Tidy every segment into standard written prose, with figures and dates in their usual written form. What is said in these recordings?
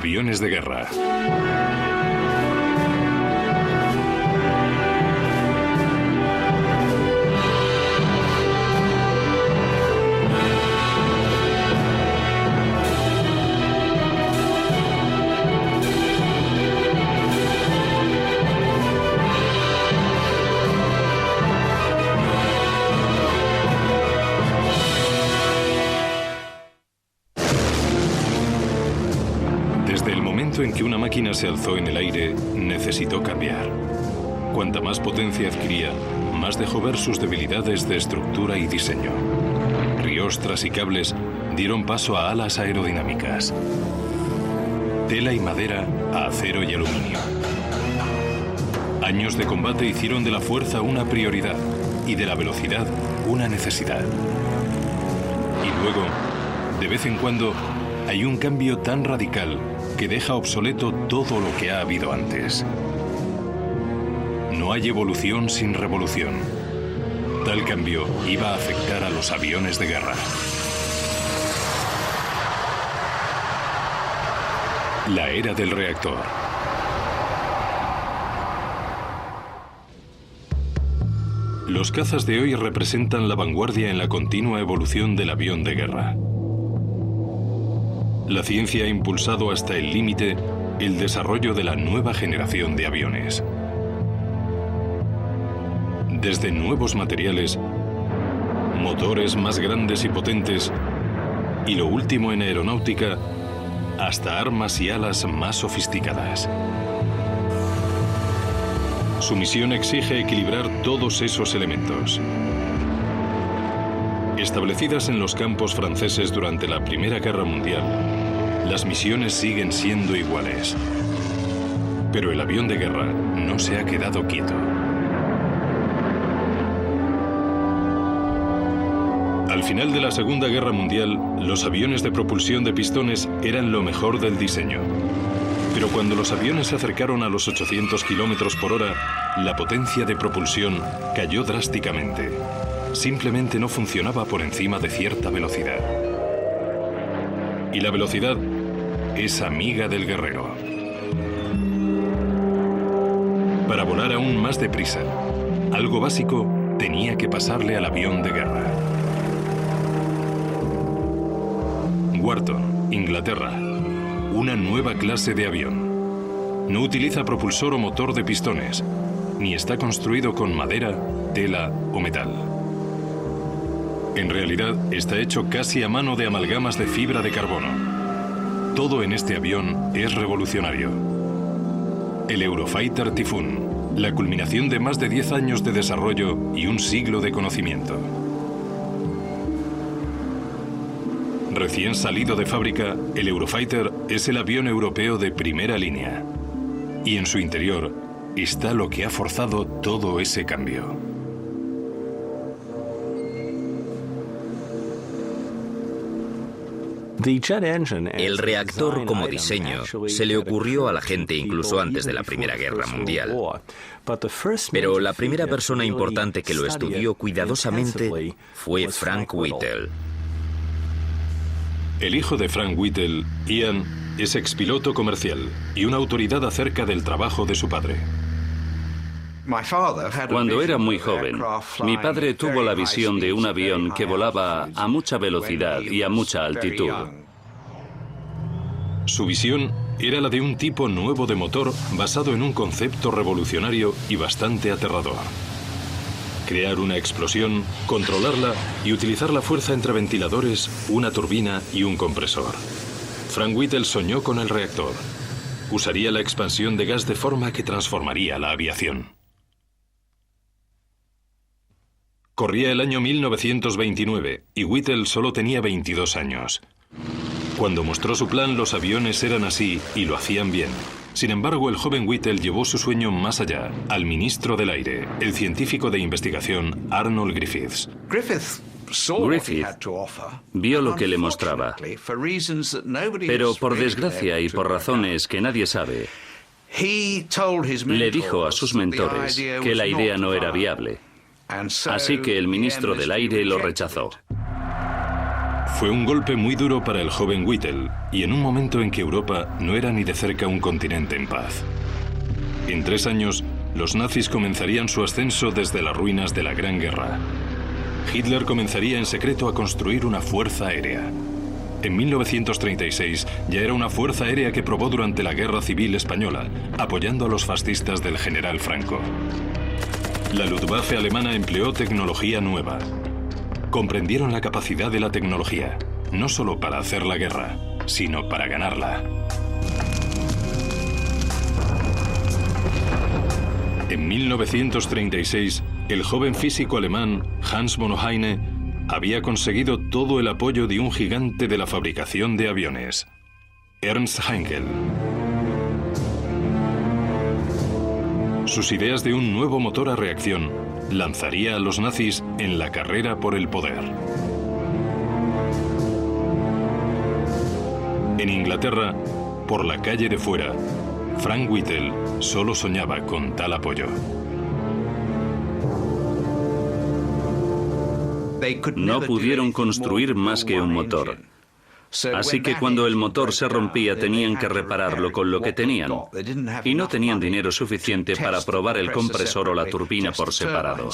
Aviones de guerra. En que una máquina se alzó en el aire, necesitó cambiar. Cuanta más potencia adquiría, más dejó ver sus debilidades de estructura y diseño. Riostras y cables dieron paso a alas aerodinámicas. Tela y madera a acero y aluminio. Años de combate hicieron de la fuerza una prioridad y de la velocidad una necesidad. Y luego, de vez en cuando, hay un cambio tan radical que deja obsoleto todo lo que ha habido antes. No hay evolución sin revolución. Tal cambio iba a afectar a los aviones de guerra. La era del reactor. Los cazas de hoy representan la vanguardia en la continua evolución del avión de guerra. La ciencia ha impulsado hasta el límite el desarrollo de la nueva generación de aviones. Desde nuevos materiales, motores más grandes y potentes, y lo último en aeronáutica, hasta armas y alas más sofisticadas. Su misión exige equilibrar todos esos elementos. Establecidas en los campos franceses durante la Primera Guerra Mundial, las misiones siguen siendo iguales. Pero el avión de guerra no se ha quedado quieto. Al final de la Segunda Guerra Mundial, los aviones de propulsión de pistones eran lo mejor del diseño. Pero cuando los aviones se acercaron a los 800 km por hora, la potencia de propulsión cayó drásticamente. Simplemente no funcionaba por encima de cierta velocidad. Y la velocidad es amiga del guerrero. Para volar aún más deprisa, algo básico tenía que pasarle al avión de guerra. Wharton, Inglaterra. Una nueva clase de avión. No utiliza propulsor o motor de pistones, ni está construido con madera, tela o metal. En realidad, está hecho casi a mano de amalgamas de fibra de carbono. Todo en este avión es revolucionario. El Eurofighter Typhoon, la culminación de más de 10 años de desarrollo y un siglo de conocimiento. Recién salido de fábrica, el Eurofighter es el avión europeo de primera línea. Y en su interior está lo que ha forzado todo ese cambio. El reactor como diseño se le ocurrió a la gente incluso antes de la Primera Guerra Mundial. Pero la primera persona importante que lo estudió cuidadosamente fue Frank Whittle. El hijo de Frank Whittle, Ian, es expiloto comercial y una autoridad acerca del trabajo de su padre. Cuando era muy joven, mi padre tuvo la visión de un avión que volaba a mucha velocidad y a mucha altitud. Su visión era la de un tipo nuevo de motor basado en un concepto revolucionario y bastante aterrador. Crear una explosión, controlarla y utilizar la fuerza entre ventiladores, una turbina y un compresor. Frank Whittle soñó con el reactor. Usaría la expansión de gas de forma que transformaría la aviación. Corría el año 1929 y Whittle solo tenía 22 años. Cuando mostró su plan, los aviones eran así y lo hacían bien. Sin embargo, el joven Whittle llevó su sueño más allá, al ministro del aire, el científico de investigación Arnold Griffiths. Griffith vio lo que le mostraba, pero por desgracia y por razones que nadie sabe, le dijo a sus mentores que la idea no era viable. Así que el ministro del aire lo rechazó. Fue un golpe muy duro para el joven Whittle, y en un momento en que Europa no era ni de cerca un continente en paz. En 3 años, los nazis comenzarían su ascenso desde las ruinas de la Gran Guerra. Hitler comenzaría en secreto a construir una fuerza aérea. En 1936 ya era una fuerza aérea que probó durante la Guerra Civil Española, apoyando a los fascistas del general Franco. La Luftwaffe alemana empleó tecnología nueva. Comprendieron la capacidad de la tecnología, no solo para hacer la guerra, sino para ganarla. En 1936, el joven físico alemán Hans von Heine había conseguido todo el apoyo de un gigante de la fabricación de aviones, Ernst Heinkel. Sus ideas de un nuevo motor a reacción lanzaría a los nazis en la carrera por el poder. En Inglaterra, por la calle de fuera, Frank Whittle solo soñaba con tal apoyo. No pudieron construir más que un motor. Así que cuando el motor se rompía tenían que repararlo con lo que tenían. Y no tenían dinero suficiente para probar el compresor o la turbina por separado.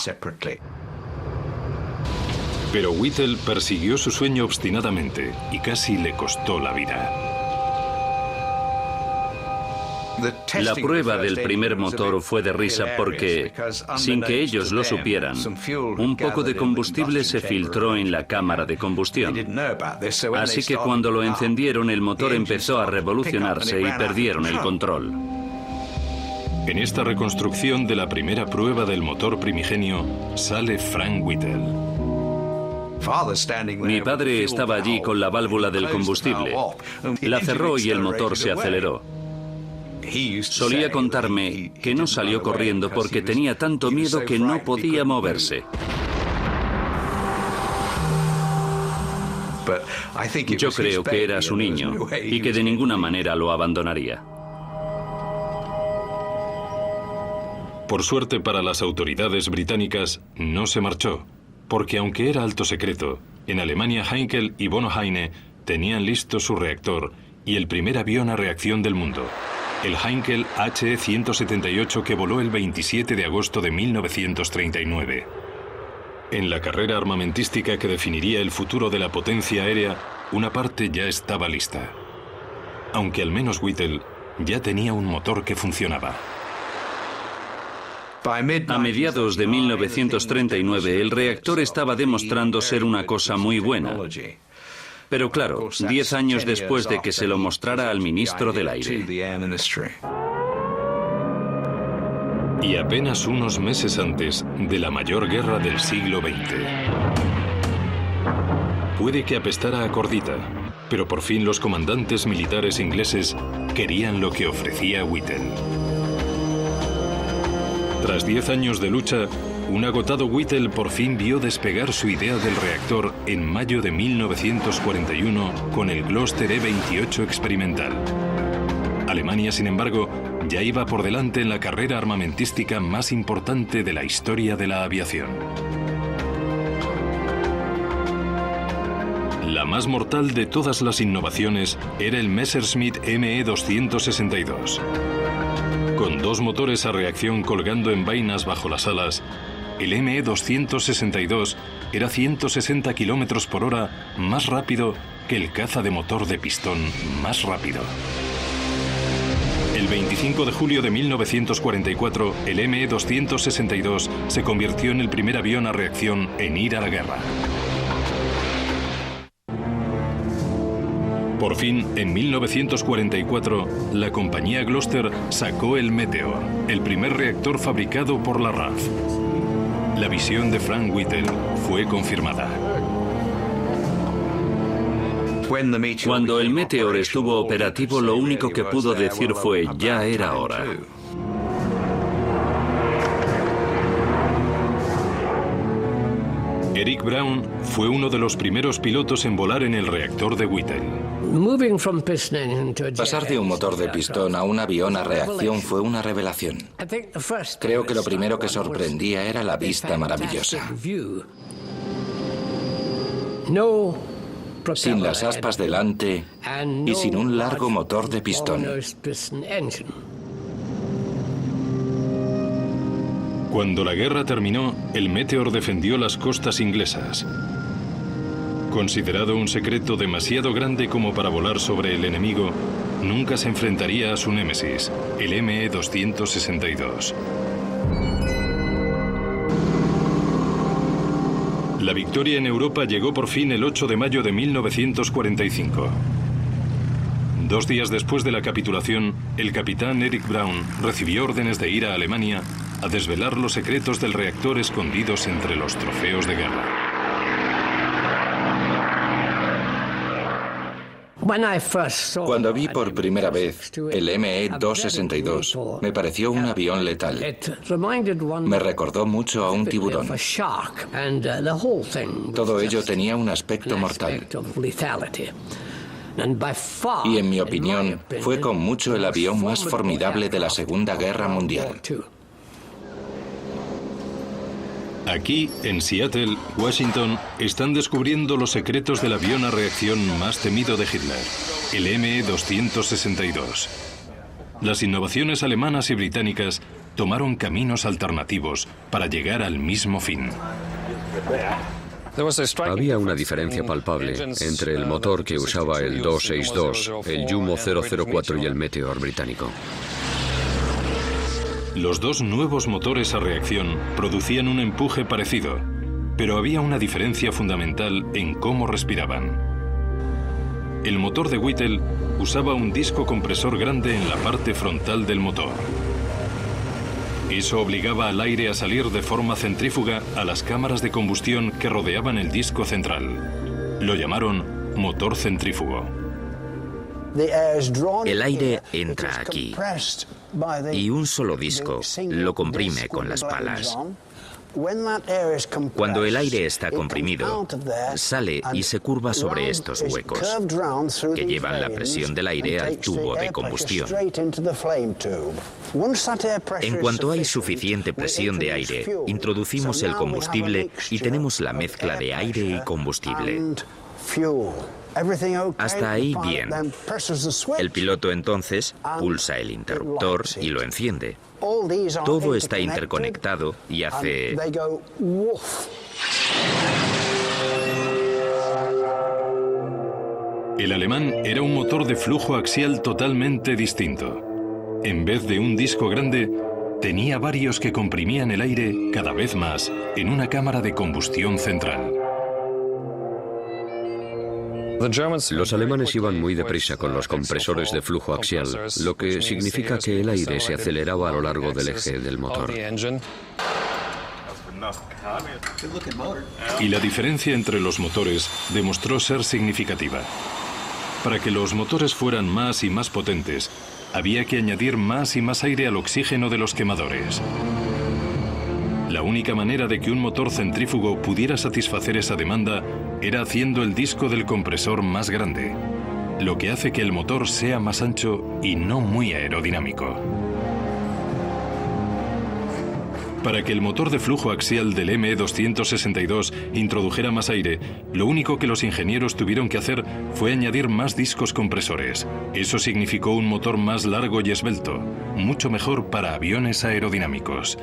Pero Whittle persiguió su sueño obstinadamente y casi le costó la vida. La prueba del primer motor fue de risa porque, sin que ellos lo supieran, un poco de combustible se filtró en la cámara de combustión. Así que cuando lo encendieron, el motor empezó a revolucionarse y perdieron el control. En esta reconstrucción de la primera prueba del motor primigenio sale Frank Whittle. Mi padre estaba allí con la válvula del combustible. La cerró y el motor se aceleró. Solía contarme que no salió corriendo porque tenía tanto miedo que no podía moverse. Yo creo que era su niño y que de ninguna manera lo abandonaría. Por suerte para las autoridades británicas, no se marchó, porque aunque era alto secreto, en Alemania Heinkel y von Heine tenían listo su reactor y el primer avión a reacción del mundo, el Heinkel HE-178 que voló el 27 de agosto de 1939. En la carrera armamentística que definiría el futuro de la potencia aérea, una parte ya estaba lista. Aunque al menos Whittle ya tenía un motor que funcionaba. A mediados de 1939, el reactor estaba demostrando ser una cosa muy buena. Pero claro, 10 años después de que se lo mostrara al ministro del Aire. Y apenas unos meses antes de la mayor guerra del siglo XX. Puede que apestara a cordita, pero por fin los comandantes militares ingleses querían lo que ofrecía Whittle. Tras 10 años de lucha, un agotado Whittle por fin vio despegar su idea del reactor en mayo de 1941 con el Gloster E-28 experimental. Alemania, sin embargo, ya iba por delante en la carrera armamentística más importante de la historia de la aviación. La más mortal de todas las innovaciones era el Messerschmitt Me-262. Con 2 motores a reacción colgando en vainas bajo las alas, el Me-262 era 160 km por hora más rápido que el caza de motor de pistón más rápido. El 25 de julio de 1944, el Me-262 se convirtió en el primer avión a reacción en ir a la guerra. Por fin, en 1944, la compañía Gloster sacó el Meteor, el primer reactor fabricado por la RAF. La visión de Frank Whittle fue confirmada. Cuando el Meteor estuvo operativo, lo único que pudo decir fue: ya era hora. Eric Brown fue uno de los primeros pilotos en volar en el reactor de Whittle. Pasar de un motor de pistón a un avión a reacción fue una revelación. Creo que lo primero que sorprendía era la vista maravillosa. sin las aspas delante y sin un largo motor de pistón. Cuando la guerra terminó, el Meteor defendió las costas inglesas. Considerado un secreto demasiado grande como para volar sobre el enemigo, nunca se enfrentaría a su némesis, el ME-262. La victoria en Europa llegó por fin el 8 de mayo de 1945. 2 días después de la capitulación, el capitán Eric Brown recibió órdenes de ir a Alemania a desvelar los secretos del reactor escondidos entre los trofeos de guerra. Cuando vi por primera vez el ME-262, me pareció un avión letal. Me recordó mucho a un tiburón. Todo ello tenía un aspecto mortal. Y en mi opinión, fue con mucho el avión más formidable de la Segunda Guerra Mundial. Aquí, en Seattle, Washington, están descubriendo los secretos del avión a reacción más temido de Hitler, el ME-262. Las innovaciones alemanas y británicas tomaron caminos alternativos para llegar al mismo fin. Había una diferencia palpable entre el motor que usaba el 262, el Jumo 004 y el Meteor británico. Los dos nuevos motores a reacción producían un empuje parecido, pero había una diferencia fundamental en cómo respiraban. El motor de Whittle usaba un disco compresor grande en la parte frontal del motor. Eso obligaba al aire a salir de forma centrífuga a las cámaras de combustión que rodeaban el disco central. Lo llamaron motor centrífugo. El aire entra aquí y un solo disco lo comprime con las palas. Cuando el aire está comprimido, sale y se curva sobre estos huecos, que llevan la presión del aire al tubo de combustión. En cuanto hay suficiente presión de aire, introducimos el combustible y tenemos la mezcla de aire y combustible. Hasta ahí bien. El piloto entonces pulsa el interruptor y lo enciende. Todo está interconectado y hace... El alemán era un motor de flujo axial totalmente distinto. En vez de un disco grande, tenía varios que comprimían el aire cada vez más en una cámara de combustión central. Los alemanes iban muy deprisa con los compresores de flujo axial, lo que significa que el aire se aceleraba a lo largo del eje del motor. Y la diferencia entre los motores demostró ser significativa. Para que los motores fueran más y más potentes, había que añadir más y más aire al oxígeno de los quemadores. La única manera de que un motor centrífugo pudiera satisfacer esa demanda era haciendo el disco del compresor más grande, lo que hace que el motor sea más ancho y no muy aerodinámico. Para que el motor de flujo axial del ME-262 introdujera más aire, lo único que los ingenieros tuvieron que hacer fue añadir más discos compresores. Eso significó un motor más largo y esbelto, mucho mejor para aviones aerodinámicos.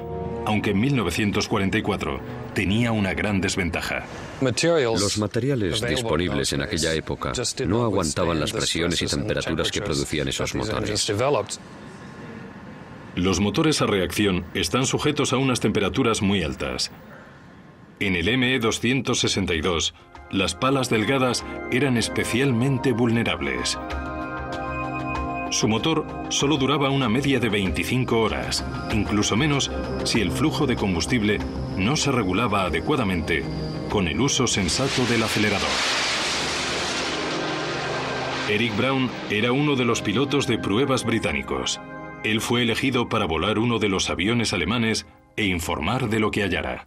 Aunque en 1944 tenía una gran desventaja. Los materiales disponibles en aquella época no aguantaban las presiones y temperaturas que producían esos motores. Los motores a reacción están sujetos a unas temperaturas muy altas. En el ME-262, las palas delgadas eran especialmente vulnerables. Su motor solo duraba una media de 25 horas, incluso menos si el flujo de combustible no se regulaba adecuadamente con el uso sensato del acelerador. Eric Brown era uno de los pilotos de pruebas británicos. Él fue elegido para volar uno de los aviones alemanes e informar de lo que hallara.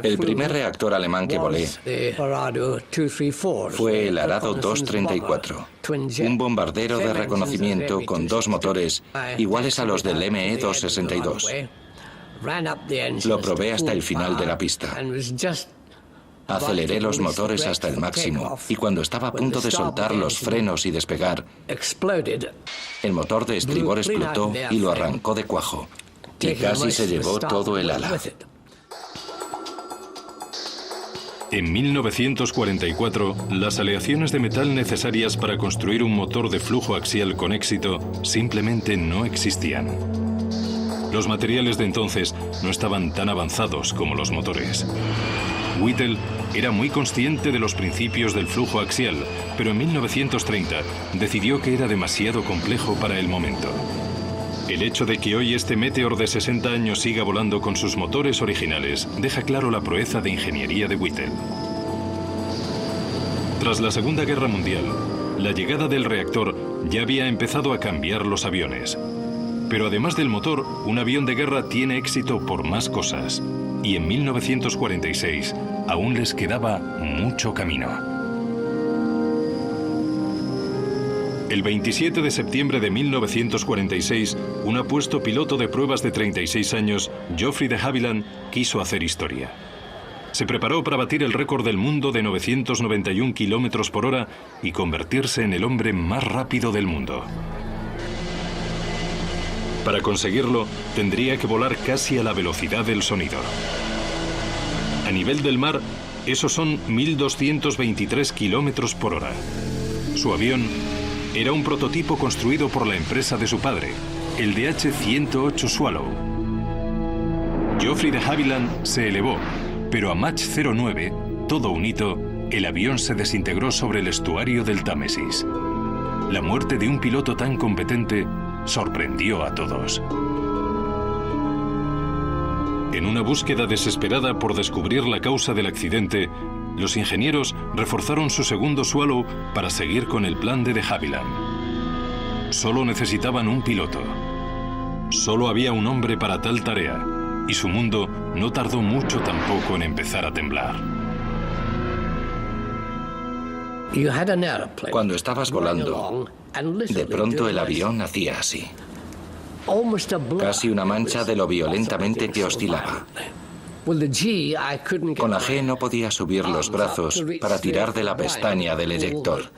El primer reactor alemán que volé fue el Arado 234, un bombardero de reconocimiento con dos motores iguales a los del ME-262. Lo probé hasta el final de la pista. Aceleré los motores hasta el máximo y cuando estaba a punto de soltar los frenos y despegar, el motor de estribor explotó y lo arrancó de cuajo. Y casi se llevó todo el ala. En 1944, las aleaciones de metal necesarias para construir un motor de flujo axial con éxito simplemente no existían. Los materiales de entonces no estaban tan avanzados como los motores. Whittle era muy consciente de los principios del flujo axial, pero en 1930 decidió que era demasiado complejo para el momento. El hecho de que hoy este Meteor de 60 años siga volando con sus motores originales deja claro la proeza de ingeniería de Whittle. Tras la Segunda Guerra Mundial, la llegada del reactor ya había empezado a cambiar los aviones. Pero además del motor, un avión de guerra tiene éxito por más cosas. Y en 1946 aún les quedaba mucho camino. El 27 de septiembre de 1946, un apuesto piloto de pruebas de 36 años, Geoffrey de Havilland, quiso hacer historia. Se preparó para batir el récord del mundo de 991 kilómetros por hora y convertirse en el hombre más rápido del mundo. Para conseguirlo, tendría que volar casi a la velocidad del sonido. A nivel del mar, esos son 1.223 kilómetros por hora. Su avión era un prototipo construido por la empresa de su padre, el DH-108 Swallow. Geoffrey de Havilland se elevó, pero a Mach 09, todo un hito, el avión se desintegró sobre el estuario del Támesis. La muerte de un piloto tan competente sorprendió a todos. En una búsqueda desesperada por descubrir la causa del accidente, los ingenieros reforzaron su segundo Swallow para seguir con el plan de Havilland. Solo necesitaban un piloto. Solo había un hombre para tal tarea, y su mundo no tardó mucho tampoco en empezar a temblar. Cuando estabas volando, de pronto el avión hacía así. Casi una mancha de lo violentamente que oscilaba. Con la G no podía subir los brazos para tirar de la pestaña del eyector.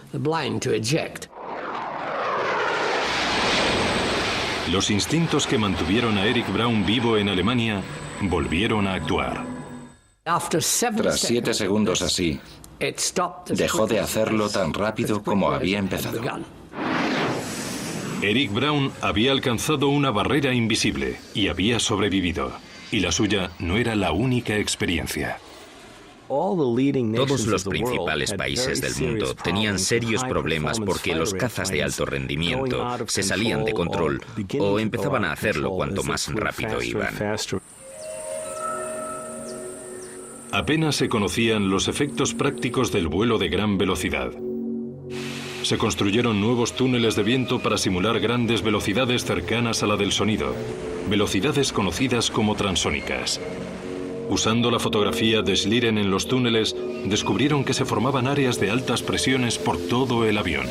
Los instintos que mantuvieron a Eric Braun vivo en Alemania volvieron a actuar. Tras 7 segundos así, dejó de hacerlo tan rápido como había empezado. Eric Braun había alcanzado una barrera invisible y había sobrevivido. Y la suya no era la única experiencia. Todos los principales países del mundo tenían serios problemas porque los cazas de alto rendimiento se salían de control o empezaban a hacerlo cuanto más rápido iban. Apenas se conocían los efectos prácticos del vuelo de gran velocidad. Se construyeron nuevos túneles de viento para simular grandes velocidades cercanas a la del sonido, velocidades conocidas como transónicas. Usando la fotografía de Schlieren en los túneles, descubrieron que se formaban áreas de altas presiones por todo el avión.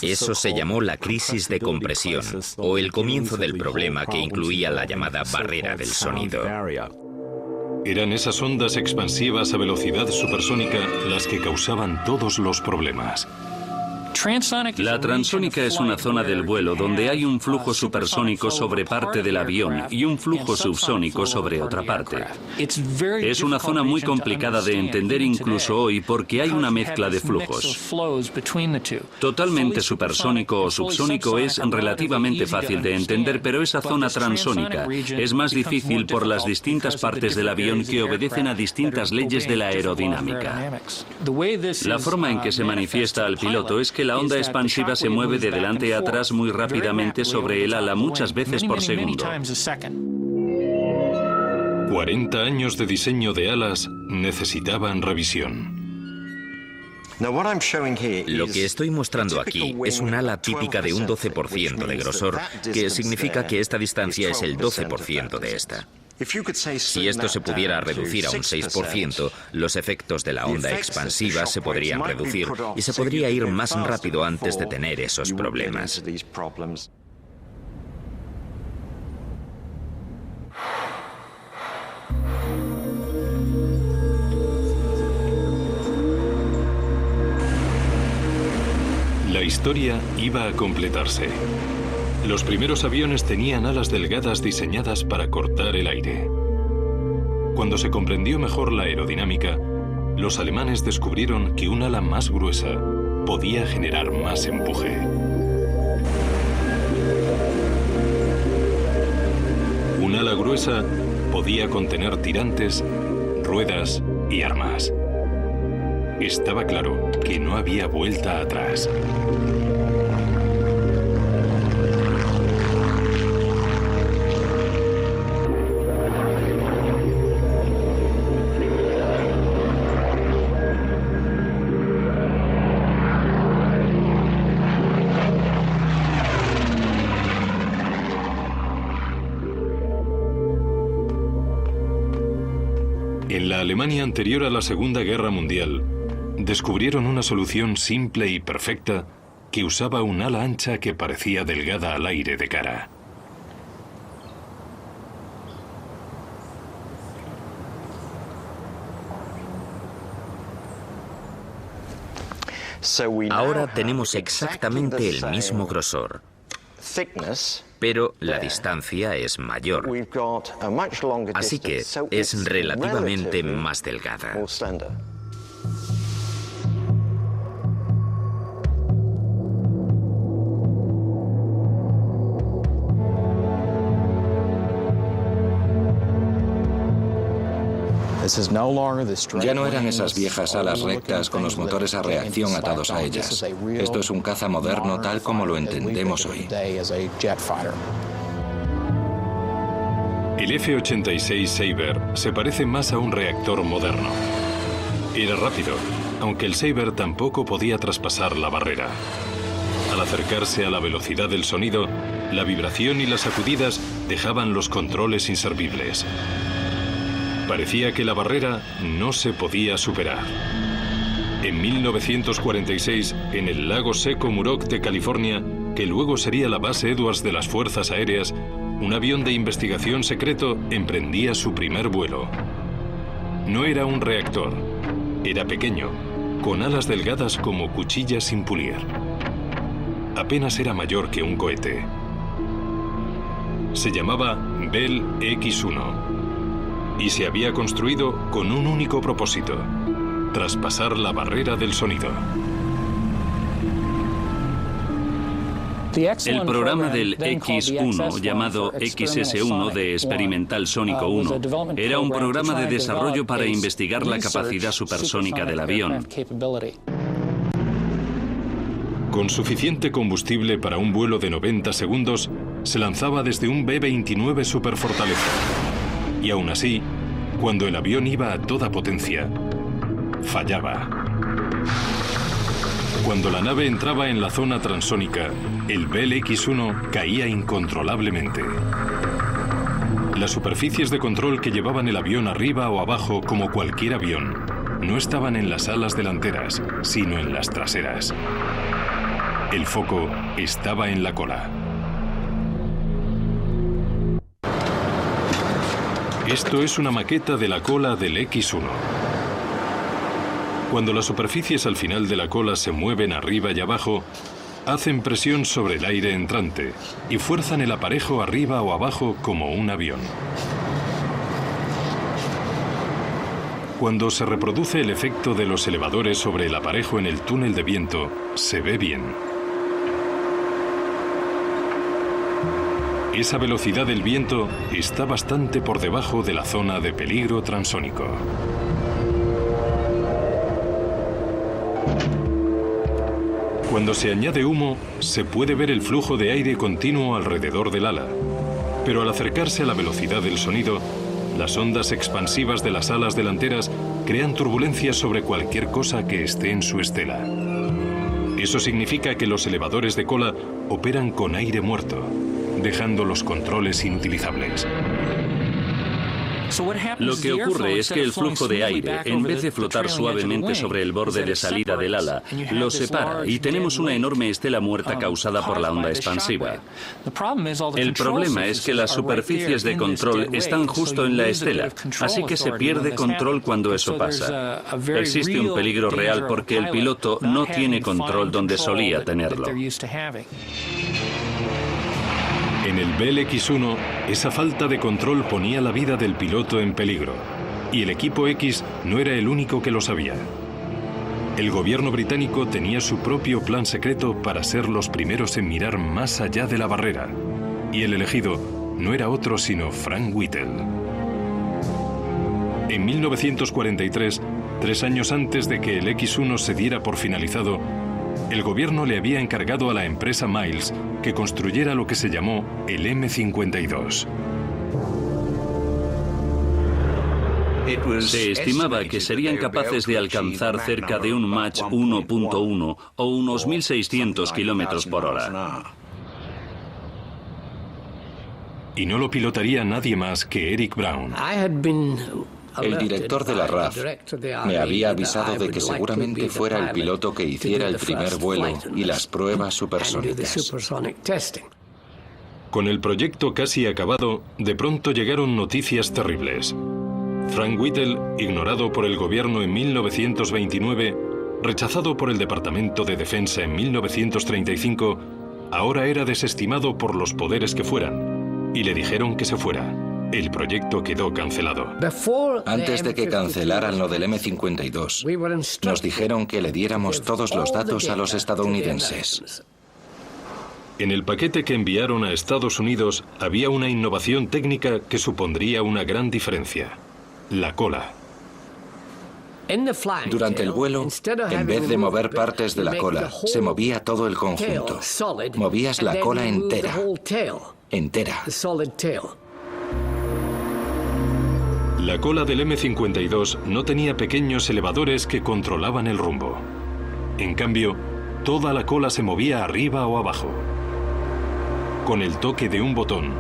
Eso se llamó la crisis de compresión, o el comienzo del problema que incluía la llamada barrera del sonido. Eran esas ondas expansivas a velocidad supersónica las que causaban todos los problemas. La transónica es una zona del vuelo donde hay un flujo supersónico sobre parte del avión y un flujo subsónico sobre otra parte. Es una zona muy complicada de entender incluso hoy porque hay una mezcla de flujos. Totalmente supersónico o subsónico es relativamente fácil de entender, pero esa zona transónica es más difícil por las distintas partes del avión que obedecen a distintas leyes de la aerodinámica. La forma en que se manifiesta al piloto es que la onda expansiva se mueve de delante a atrás muy rápidamente sobre el ala, muchas veces por segundo. 40 años de diseño de alas necesitaban revisión. Lo que estoy mostrando aquí es un ala típica de un 12% de grosor, que significa que esta distancia es el 12% de esta. Si esto se pudiera reducir a un 6%, los efectos de la onda expansiva se podrían reducir y se podría ir más rápido antes de tener esos problemas. historia iba a completarse. Los primeros aviones tenían alas delgadas diseñadas para cortar el aire. Cuando se comprendió mejor la aerodinámica, los alemanes descubrieron que un ala más gruesa podía generar más empuje. Un ala gruesa podía contener tirantes, ruedas y armas. Estaba claro que no había vuelta atrás. En la Alemania anterior a la Segunda Guerra Mundial, descubrieron una solución simple y perfecta que usaba un ala ancha que parecía delgada al aire de cara. Ahora tenemos exactamente el mismo grosor, pero la distancia es mayor, así que es relativamente más delgada. Ya no eran esas viejas alas rectas con los motores a reacción atados a ellas. Esto es un caza moderno tal como lo entendemos hoy. El F-86 Sabre se parece más a un reactor moderno. Era rápido, aunque el Sabre tampoco podía traspasar la barrera. Al acercarse a la velocidad del sonido, la vibración y las sacudidas dejaban los controles inservibles. Parecía que la barrera no se podía superar. En 1946, en el lago seco Muroc de California, que luego sería la base Edwards de las Fuerzas Aéreas, un avión de investigación secreto emprendía su primer vuelo. No era un reactor, era pequeño, con alas delgadas como cuchillas sin pulir. Apenas era mayor que un cohete. Se llamaba Bell X-1. Y se había construido con un único propósito: traspasar la barrera del sonido. El programa del X-1, llamado XS-1 de Experimental Sónico 1, era un programa de desarrollo para investigar la capacidad supersónica del avión. Con suficiente combustible para un vuelo de 90 segundos, se lanzaba desde un B-29 Superfortaleza. Y aún así, cuando el avión iba a toda potencia, fallaba. Cuando la nave entraba en la zona transónica, el Bell X-1 caía incontrolablemente. Las superficies de control que llevaban el avión arriba o abajo como cualquier avión no estaban en las alas delanteras, sino en las traseras. El foco estaba en la cola. Esto es una maqueta de la cola del X-1. Cuando las superficies al final de la cola se mueven arriba y abajo, hacen presión sobre el aire entrante y fuerzan el aparejo arriba o abajo como un avión. Cuando se reproduce el efecto de los elevadores sobre el aparejo en el túnel de viento, se ve bien. Esa velocidad del viento está bastante por debajo de la zona de peligro transónico. Cuando se añade humo, se puede ver el flujo de aire continuo alrededor del ala. Pero al acercarse a la velocidad del sonido, las ondas expansivas de las alas delanteras crean turbulencias sobre cualquier cosa que esté en su estela. Eso significa que los elevadores de cola operan con aire muerto, dejando los controles inutilizables. Lo que ocurre es que el flujo de aire, en vez de flotar suavemente sobre el borde de salida del ala, lo separa y tenemos una enorme estela muerta causada por la onda expansiva. El problema es que las superficies de control están justo en la estela, así que se pierde control cuando eso pasa. Existe un peligro real porque el piloto no tiene control donde solía tenerlo. En el BLX-1, esa falta de control ponía la vida del piloto en peligro, y el equipo X no era el único que lo sabía. El gobierno británico tenía su propio plan secreto para ser los primeros en mirar más allá de la barrera, y el elegido no era otro sino Frank Whittle. En 1943, 3 años antes de que el X-1 se diera por finalizado, el gobierno le había encargado a la empresa Miles que construyera lo que se llamó el M52. Se estimaba que serían capaces de alcanzar cerca de un Mach 1.1 o unos 1.600 kilómetros por hora. Y no lo pilotaría nadie más que Eric Brown. El director de la RAF me había avisado de que seguramente fuera el piloto que hiciera el primer vuelo y las pruebas supersónicas. Con el proyecto casi acabado, de pronto llegaron noticias terribles. Frank Whittle, ignorado por el gobierno en 1929, rechazado por el Departamento de Defensa en 1935, ahora era desestimado por los poderes que fueran, y le dijeron que se fuera. El proyecto quedó cancelado. Antes de que cancelaran lo del M52, nos dijeron que le diéramos todos los datos a los estadounidenses. En el paquete que enviaron a Estados Unidos había una innovación técnica que supondría una gran diferencia: la cola. Durante el vuelo, en vez de mover partes de la cola, se movía todo el conjunto. Movías la cola entera. Entera. La cola del M52 no tenía pequeños elevadores que controlaban el rumbo. En cambio, toda la cola se movía arriba o abajo. Con el toque de un botón,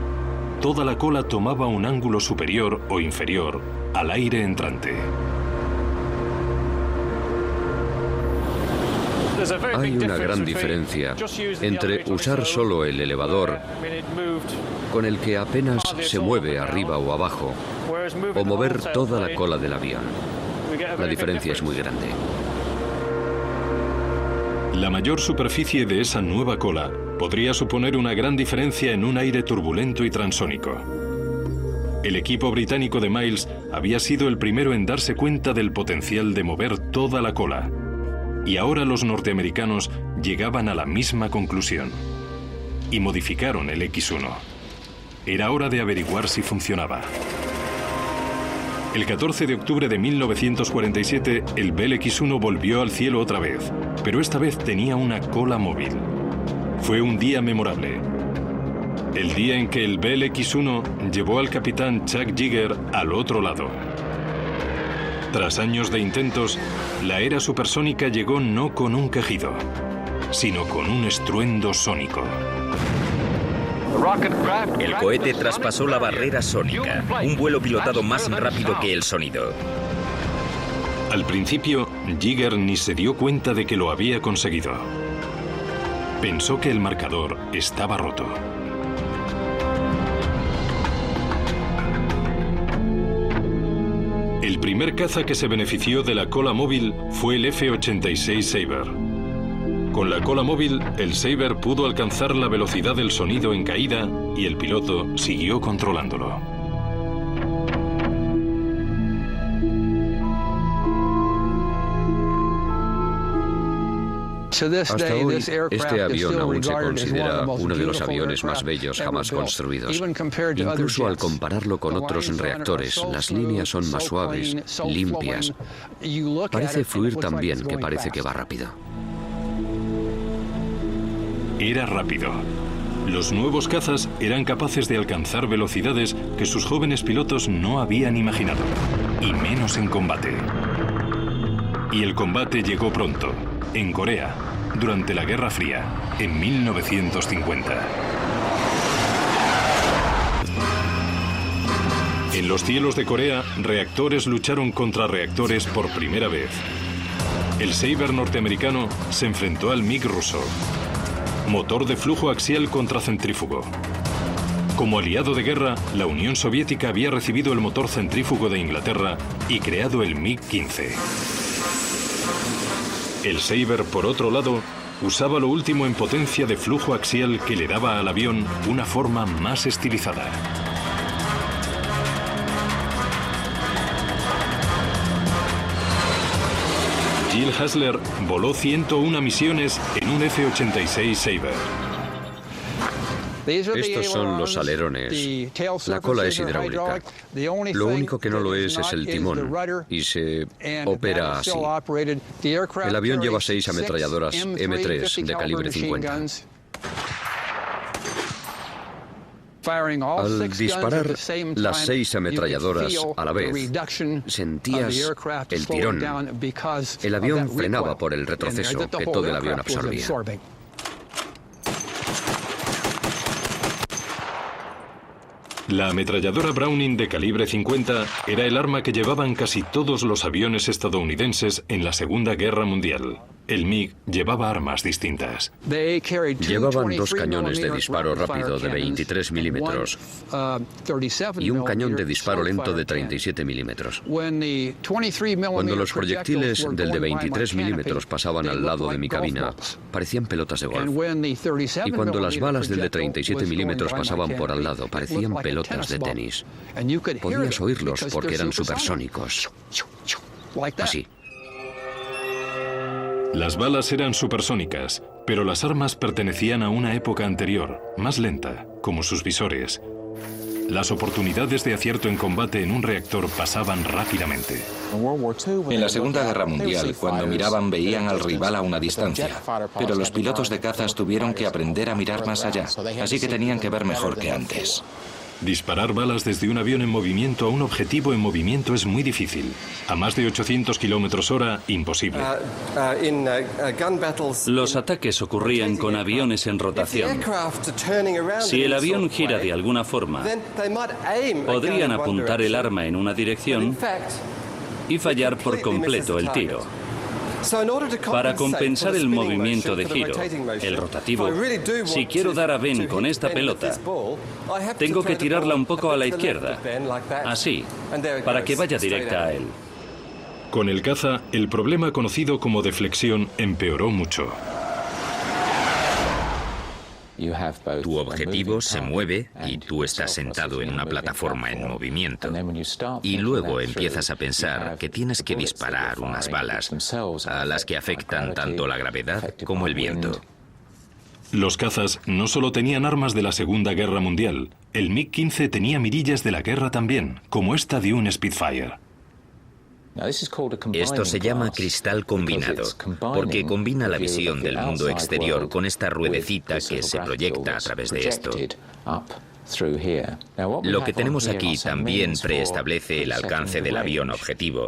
toda la cola tomaba un ángulo superior o inferior al aire entrante. Hay una gran diferencia entre usar solo el elevador, con el que apenas se mueve arriba o abajo, o mover toda la cola del avión. La diferencia es muy grande. La mayor superficie de esa nueva cola podría suponer una gran diferencia en un aire turbulento y transónico. El equipo británico de Miles había sido el primero en darse cuenta del potencial de mover toda la cola. Y ahora los norteamericanos llegaban a la misma conclusión. Y modificaron el X-1. Era hora de averiguar si funcionaba. El 14 de octubre de 1947, el Bell X-1 volvió al cielo otra vez, pero esta vez tenía una cola móvil. Fue un día memorable. El día en que el Bell X-1 llevó al capitán Chuck Yeager al otro lado. Tras años de intentos, la era supersónica llegó no con un quejido, sino con un estruendo sónico. El cohete traspasó la barrera sónica, un vuelo pilotado más rápido que el sonido. Al principio, Yeager ni se dio cuenta de que lo había conseguido. Pensó que el marcador estaba roto. El primer caza que se benefició de la cola móvil fue el F-86 Sabre. Con la cola móvil, el Sabre pudo alcanzar la velocidad del sonido en caída y el piloto siguió controlándolo. Hasta hoy, este avión aún se considera uno de los aviones más bellos jamás construidos. Incluso al compararlo con otros reactores, las líneas son más suaves, limpias. Parece fluir tan bien que parece que va rápido. Era rápido. Los nuevos cazas eran capaces de alcanzar velocidades que sus jóvenes pilotos no habían imaginado, y menos en combate. Y el combate llegó pronto, en Corea, durante la Guerra Fría, en 1950. En los cielos de Corea, reactores lucharon contra reactores por primera vez. El Sabre norteamericano se enfrentó al MiG ruso. Motor de flujo axial contra centrífugo. Como aliado de guerra, la Unión Soviética había recibido el motor centrífugo de Inglaterra y creado el MiG-15. El Sabre, por otro lado, usaba lo último en potencia de flujo axial que le daba al avión una forma más estilizada. Gil Hasler voló 101 misiones en un F-86 Sabre. Estos son los alerones. La cola es hidráulica. Lo único que no lo es el timón, y se opera así. El avión lleva 6 ametralladoras M3 de calibre 50. Al disparar las 6 ametralladoras a la vez, sentías el tirón. El avión frenaba por el retroceso que todo el avión absorbía. La ametralladora Browning de calibre 50 era el arma que llevaban casi todos los aviones estadounidenses en la Segunda Guerra Mundial. El MiG llevaba armas distintas. Llevaban 2 cañones de disparo rápido de 23 milímetros y un cañón de disparo lento de 37 milímetros. Cuando los proyectiles del de 23 milímetros pasaban al lado de mi cabina, parecían pelotas de golf. Y cuando las balas del de 37 milímetros pasaban por al lado, parecían pelotas de tenis. Podías oírlos porque eran supersónicos. Así. Las balas eran supersónicas, pero las armas pertenecían a una época anterior, más lenta, como sus visores. Las oportunidades de acierto en combate en un reactor pasaban rápidamente. En la Segunda Guerra Mundial, cuando miraban veían al rival a una distancia, pero los pilotos de cazas tuvieron que aprender a mirar más allá, así que tenían que ver mejor que antes. Disparar balas desde un avión en movimiento a un objetivo en movimiento es muy difícil. A más de 800 km/h, imposible. Los ataques ocurrían con aviones en rotación. Si el avión gira de alguna forma, podrían apuntar el arma en una dirección y fallar por completo el tiro. Para compensar el movimiento de giro, el rotativo, si quiero dar a Ben con esta pelota, tengo que tirarla un poco a la izquierda, así, para que vaya directa a él. Con el caza, el problema conocido como deflexión empeoró mucho. Tu objetivo se mueve y tú estás sentado en una plataforma en movimiento. Y luego empiezas a pensar que tienes que disparar unas balas a las que afectan tanto la gravedad como el viento. Los cazas no solo tenían armas de la Segunda Guerra Mundial, el MiG-15 tenía mirillas de la guerra también, como esta de un Spitfire. Esto se llama cristal combinado, porque combina la visión del mundo exterior con esta ruedecita que se proyecta a través de esto. Lo que tenemos aquí también preestablece el alcance del avión objetivo.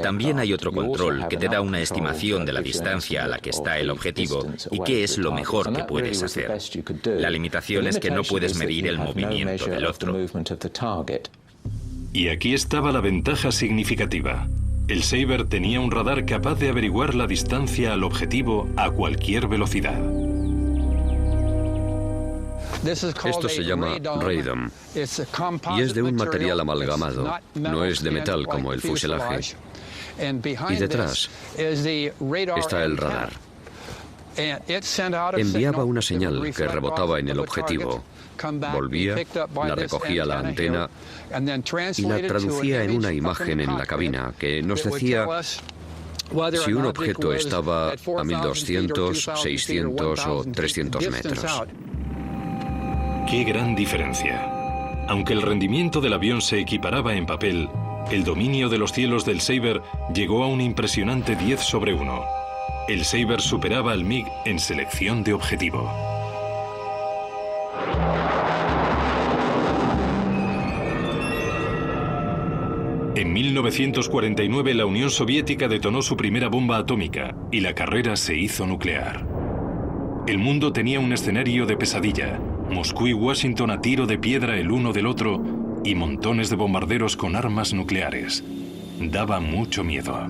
También hay otro control que te da una estimación de la distancia a la que está el objetivo y qué es lo mejor que puedes hacer. La limitación es que no puedes medir el movimiento del otro. Y aquí estaba la ventaja significativa. El Sabre tenía un radar capaz de averiguar la distancia al objetivo a cualquier velocidad. Esto se llama radome y es de un material amalgamado, no es de metal como el fuselaje. Y detrás está el radar. Enviaba una señal que rebotaba en el objetivo, volvía, la recogía la antena y la traducía en una imagen en la cabina que nos decía si un objeto estaba a 1200, 600 o 300 metros. ¡Qué gran diferencia! Aunque el rendimiento del avión se equiparaba en papel, el dominio de los cielos del Sabre llegó a un impresionante 10/1. El Sabre superaba al MiG en selección de objetivo. En 1949 la Unión Soviética detonó su primera bomba atómica y la carrera se hizo nuclear. El mundo tenía un escenario de pesadilla. Moscú y Washington a tiro de piedra el uno del otro y montones de bombarderos con armas nucleares. Daba mucho miedo.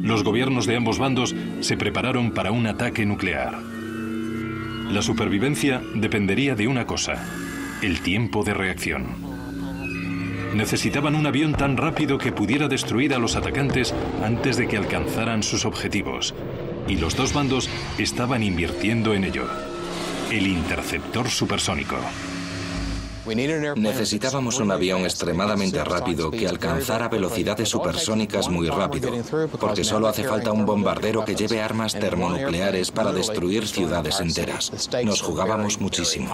Los gobiernos de ambos bandos se prepararon para un ataque nuclear. La supervivencia dependería de una cosa: el tiempo de reacción. Necesitaban un avión tan rápido que pudiera destruir a los atacantes antes de que alcanzaran sus objetivos. Y los dos bandos estaban invirtiendo en ello. El interceptor supersónico. Necesitábamos un avión extremadamente rápido que alcanzara velocidades supersónicas muy rápido, porque solo hace falta un bombardero que lleve armas termonucleares para destruir ciudades enteras. Nos jugábamos muchísimo.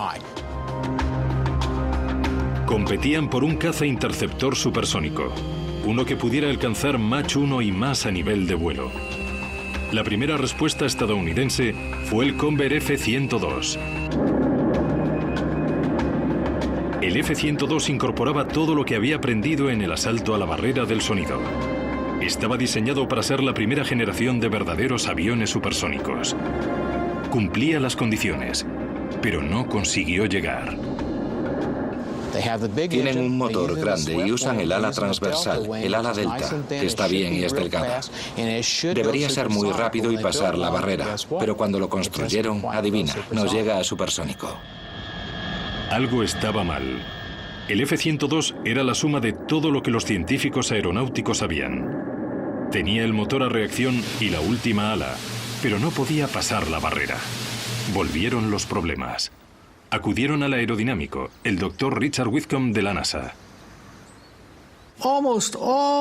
Competían por un caza interceptor supersónico, uno que pudiera alcanzar Mach 1 y más a nivel de vuelo. La primera respuesta estadounidense fue el Convair F-102. El F-102 incorporaba todo lo que había aprendido en el asalto a la barrera del sonido. Estaba diseñado para ser la primera generación de verdaderos aviones supersónicos. Cumplía las condiciones, pero no consiguió llegar. Tienen un motor grande y usan el ala transversal, el ala delta, que está bien y es delgada. Debería ser muy rápido y pasar la barrera, pero cuando lo construyeron, adivina, no llega a supersónico. Algo estaba mal. El F-102 era la suma de todo lo que los científicos aeronáuticos sabían. Tenía el motor a reacción y la última ala, pero no podía pasar la barrera. Volvieron los problemas. Acudieron al aerodinámico, el Dr. Richard Whitcomb de la NASA.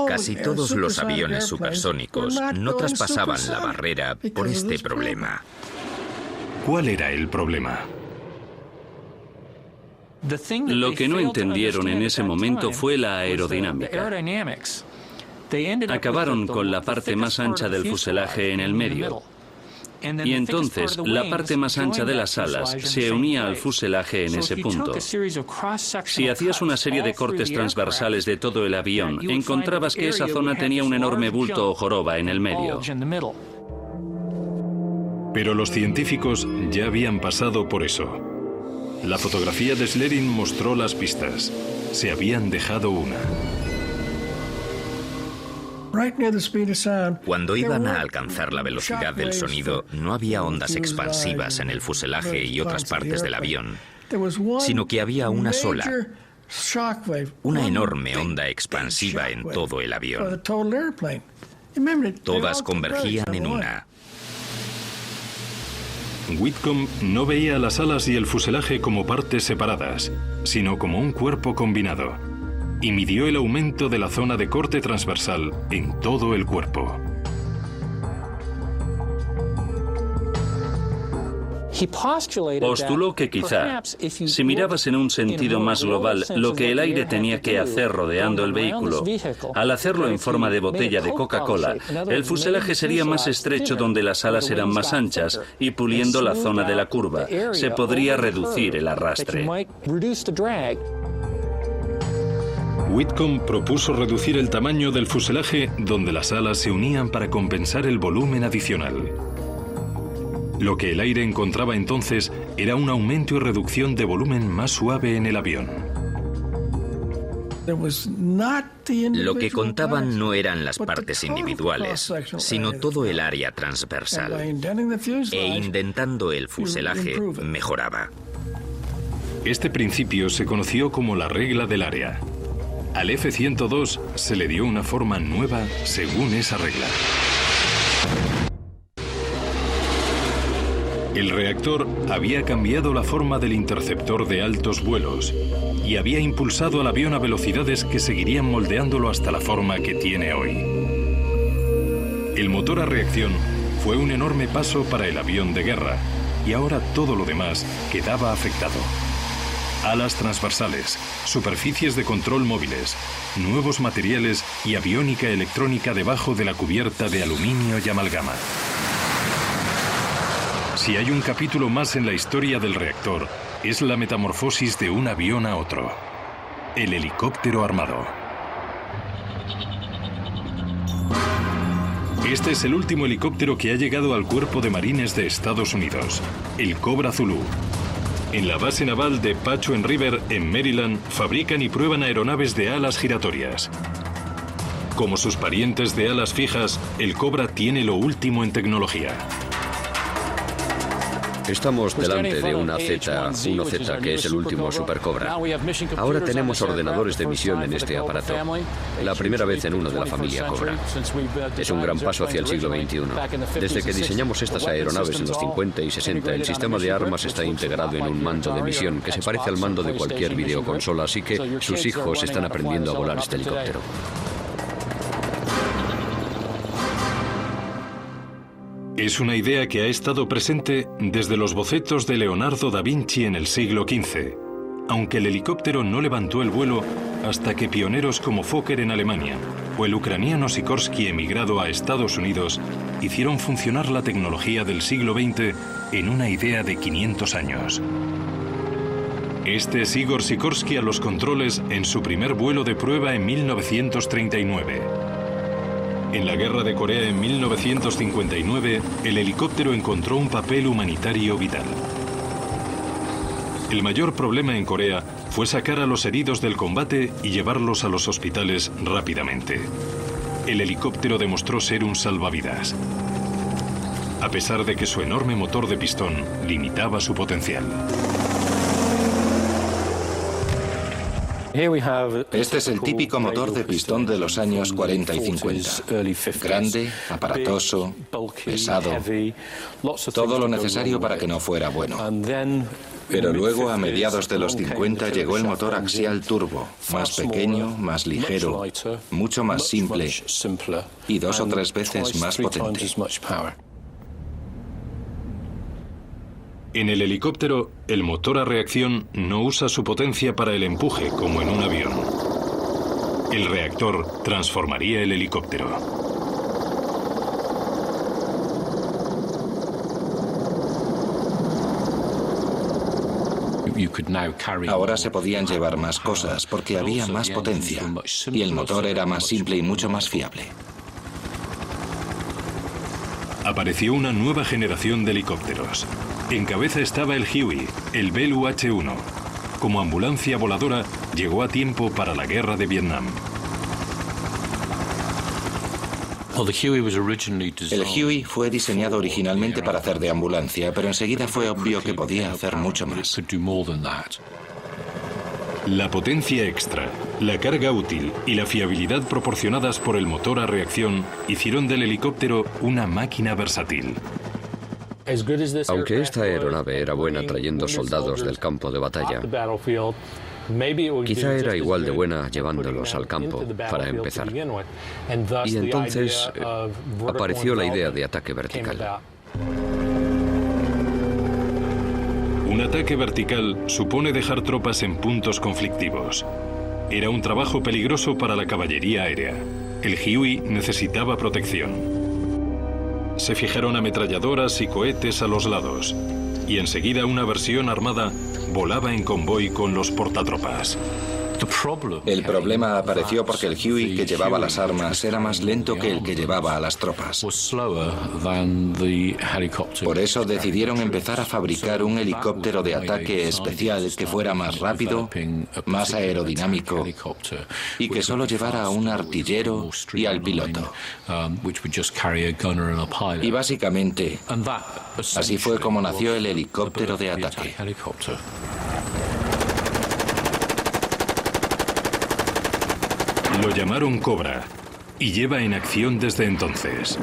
Casi todos los aviones supersónicos no traspasaban la barrera por este problema. ¿Cuál era el problema? Lo que no entendieron en ese momento fue la aerodinámica. Acabaron con la parte más ancha del fuselaje en el medio. Y entonces la parte más ancha de las alas se unía al fuselaje en ese punto. Si hacías una serie de cortes transversales de todo el avión, encontrabas que esa zona tenía un enorme bulto o joroba en el medio. Pero los científicos ya habían pasado por eso. La fotografía de Schlerin mostró las pistas. Se habían dejado una. Cuando iban a alcanzar la velocidad del sonido, no había ondas expansivas en el fuselaje y otras partes del avión, sino que había una sola, una enorme onda expansiva en todo el avión. Todas convergían en una. Whitcomb no veía las alas y el fuselaje como partes separadas, sino como un cuerpo combinado, y midió el aumento de la zona de corte transversal en todo el cuerpo. Postuló que quizá, si mirabas en un sentido más global lo que el aire tenía que hacer rodeando el vehículo, al hacerlo en forma de botella de Coca-Cola, el fuselaje sería más estrecho donde las alas eran más anchas y puliendo la zona de la curva, se podría reducir el arrastre. Whitcomb propuso reducir el tamaño del fuselaje donde las alas se unían para compensar el volumen adicional. Lo que el aire encontraba entonces era un aumento y reducción de volumen más suave en el avión. Lo que contaban no eran las partes individuales, sino todo el área transversal. E indentando el fuselaje, mejoraba. Este principio se conoció como la regla del área. Al F-102 se le dio una forma nueva según esa regla. El reactor había cambiado la forma del interceptor de altos vuelos y había impulsado al avión a velocidades que seguirían moldeándolo hasta la forma que tiene hoy. El motor a reacción fue un enorme paso para el avión de guerra y ahora todo lo demás quedaba afectado. Alas transversales, superficies de control móviles, nuevos materiales y aviónica electrónica debajo de la cubierta de aluminio y amalgama. Si hay un capítulo más en la historia del reactor, es la metamorfosis de un avión a otro. El helicóptero armado. Este es el último helicóptero que ha llegado al Cuerpo de Marines de Estados Unidos, el Cobra Zulu. En la base naval de Pachuen River, en Maryland, fabrican y prueban aeronaves de alas giratorias. Como sus parientes de alas fijas, el Cobra tiene lo último en tecnología. Estamos delante de una Z, que es el último Super Cobra. Ahora tenemos ordenadores de misión en este aparato. La primera vez en uno de la familia Cobra. Es un gran paso hacia el siglo XXI. Desde que diseñamos estas aeronaves en los 50 y 60, el sistema de armas está integrado en un mando de misión que se parece al mando de cualquier videoconsola, así que sus hijos están aprendiendo a volar este helicóptero. Es una idea que ha estado presente desde los bocetos de Leonardo da Vinci en el siglo XV, aunque el helicóptero no levantó el vuelo hasta que pioneros como Fokker en Alemania o el ucraniano Sikorsky emigrado a Estados Unidos hicieron funcionar la tecnología del siglo XX en una idea de 500 años. Este es Igor Sikorsky a los controles en su primer vuelo de prueba en 1939. En la Guerra de Corea en 1959, el helicóptero encontró un papel humanitario vital. El mayor problema en Corea fue sacar a los heridos del combate y llevarlos a los hospitales rápidamente. El helicóptero demostró ser un salvavidas, a pesar de que su enorme motor de pistón limitaba su potencial. Este es el típico motor de pistón de los años 40 y 50. Grande, aparatoso, pesado, todo lo necesario para que no fuera bueno. Pero luego, a mediados de los 50, llegó el motor axial turbo, más pequeño, más ligero, mucho más simple y 2 o 3 veces más potente. En el helicóptero, el motor a reacción no usa su potencia para el empuje como en un avión. El reactor transformaría el helicóptero. Ahora se podían llevar más cosas porque había más potencia y el motor era más simple y mucho más fiable. Apareció una nueva generación de helicópteros. En cabeza estaba el Huey, el Bell UH-1. Como ambulancia voladora, llegó a tiempo para la guerra de Vietnam. El Huey fue diseñado originalmente para hacer de ambulancia, pero enseguida fue obvio que podía hacer mucho más. La potencia extra, la carga útil y la fiabilidad proporcionadas por el motor a reacción hicieron del helicóptero una máquina versátil. Aunque esta aeronave era buena trayendo soldados del campo de batalla, quizá era igual de buena llevándolos al campo, para empezar. Y entonces apareció la idea de ataque vertical. Un ataque vertical supone dejar tropas en puntos conflictivos. Era un trabajo peligroso para la caballería aérea. El Huey necesitaba protección. Se fijaron ametralladoras y cohetes a los lados, y enseguida una versión armada volaba en convoy con los portatropas. El problema apareció porque el Huey que llevaba las armas era más lento que el que llevaba a las tropas. Por eso decidieron empezar a fabricar un helicóptero de ataque especial que fuera más rápido, más aerodinámico y que solo llevara a un artillero y al piloto. Y básicamente, así fue como nació el helicóptero de ataque. Lo llamaron Cobra y lleva en acción desde entonces.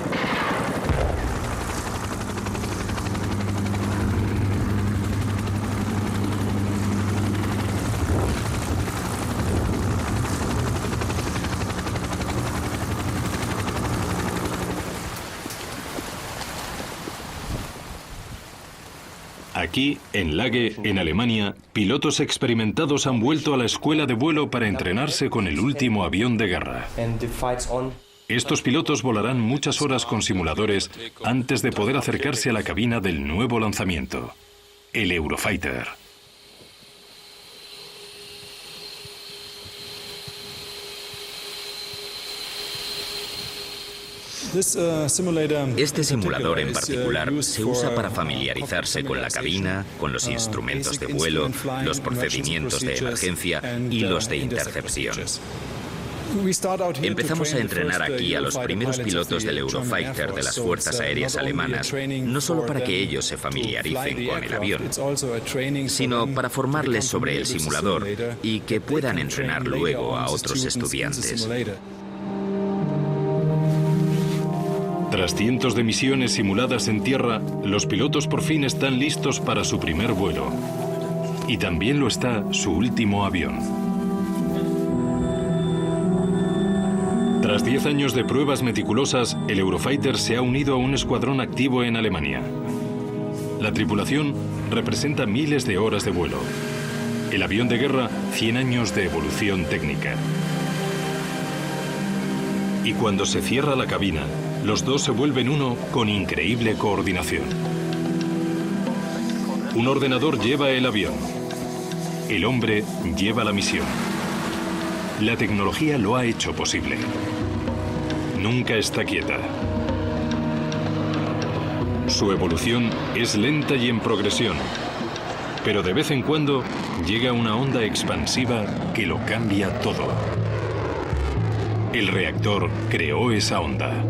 Aquí, en Lage, en Alemania, pilotos experimentados han vuelto a la escuela de vuelo para entrenarse con el último avión de guerra. Estos pilotos volarán muchas horas con simuladores antes de poder acercarse a la cabina del nuevo lanzamiento, el Eurofighter. Este simulador en particular se usa para familiarizarse con la cabina, con los instrumentos de vuelo, los procedimientos de emergencia y los de intercepción. Empezamos a entrenar aquí a los primeros pilotos del Eurofighter de las Fuerzas Aéreas Alemanas, no solo para que ellos se familiaricen con el avión, sino para formarles sobre el simulador y que puedan entrenar luego a otros estudiantes. Tras cientos de misiones simuladas en tierra, los pilotos por fin están listos para su primer vuelo. Y también lo está su último avión. Tras 10 años de pruebas meticulosas, el Eurofighter se ha unido a un escuadrón activo en Alemania. La tripulación representa miles de horas de vuelo. El avión de guerra, 100 años de evolución técnica. Y cuando se cierra la cabina, los dos se vuelven uno con increíble coordinación. Un ordenador lleva el avión. El hombre lleva la misión. La tecnología lo ha hecho posible. Nunca está quieta. Su evolución es lenta y en progresión, pero de vez en cuando llega una onda expansiva que lo cambia todo. El reactor creó esa onda.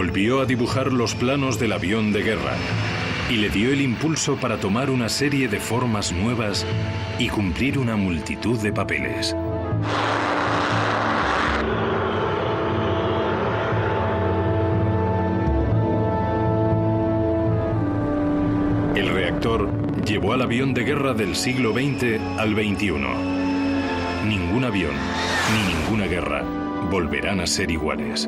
Volvió a dibujar los planos del avión de guerra y le dio el impulso para tomar una serie de formas nuevas y cumplir una multitud de papeles. El reactor llevó al avión de guerra del siglo XX al XXI. Ningún avión ni ninguna guerra volverán a ser iguales.